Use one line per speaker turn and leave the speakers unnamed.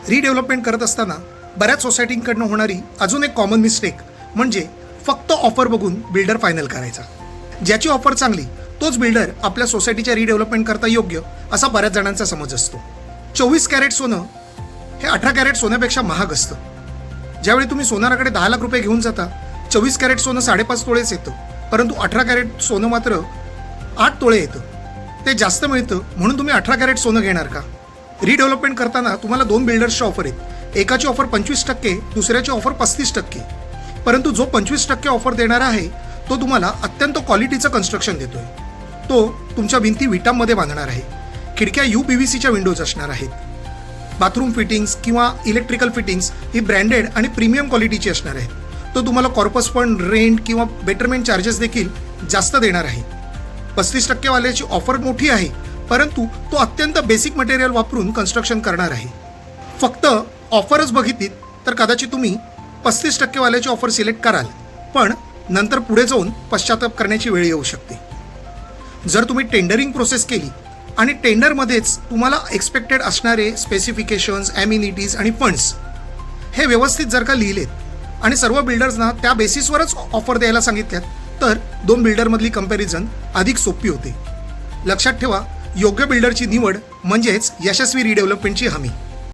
Redevelopment करत असताना बऱ्याच सोसायटींकडनं होणारी अजून एक कॉमन मिस्टेक म्हणजे फक्त ऑफर बघून बिल्डर फायनल करायचा. ज्याची ऑफर चांगली तोच बिल्डर आपल्या सोसायटीच्या रिडेव्हलपमेंट करता योग्य असा बऱ्याच जणांचा समज असतो. 24 कॅरेट सोनं हे 18 कॅरेट सोन्यापेक्षा महाग असतं. ज्यावेळी तुम्ही सोनाराकडे 10 लाख रुपये घेऊन जाता 24 कॅरेट सोनं 5.5 तोळेच येतं, परंतु 18 कॅरेट सोनं मात्र 8 तोळे येतं. ते जास्त मिळतं म्हणून तुम्ही 18 कॅरेट सोनं घेणार का? रिडेव्हलपमेंट करताना तुम्हाला 2 बिल्डर्सची ऑफर आहेत. एकाची ऑफर 25%, दुसऱ्याची ऑफर 35%. परंतु जो 25% ऑफर देणारा आहे तो तुम्हाला अत्यंत क्वालिटीचं कन्स्ट्रक्शन देतोय. तो तुमच्या भिंती विटांमध्ये बांधणार आहे. खिडक्या UPVCच्या विंडोज असणार आहेत. बाथरूम फिटिंग्स किंवा इलेक्ट्रिकल फिटिंग्स ही ब्रँडेड आणि प्रीमियम क्वालिटीची असणार आहेत. तो तुम्हाला कॉर्पस फंड, रेंट किंवा बेटरमेंट चार्जेस देखील जास्त देणार आहे. 35% वाल्याची ऑफर मोठी आहे, परंतु तो अत्यंत बेसिक मटेरियल वापरून कन्स्ट्रक्शन करणार आहे. फक्त ऑफरच बघितलीत तर कदाचित तुम्ही 35% वाल्याची ऑफर सिलेक्ट कराल, पण नंतर पुढे जाऊन पश्चाताप करण्याची वेळ येऊ शकते. जर तुम्ही टेंडरिंग प्रोसेस केली आणि टेंडरमध्येच तुम्हाला एक्सपेक्टेड असणारे स्पेसिफिकेशन्स, ॲम्युनिटीज आणि फंड्स हे व्यवस्थित जर का लिहिलेत आणि सर्व बिल्डर्सना त्या बेसिसवरच ऑफर द्यायला सांगितल्यात तर 2 बिल्डरमधली कंपॅरिझन अधिक सोपी होते. लक्षात ठेवा, योग्य बिल्डरची निवड म्हणजेच यशस्वी रिडेव्हलपमेंटची हमी.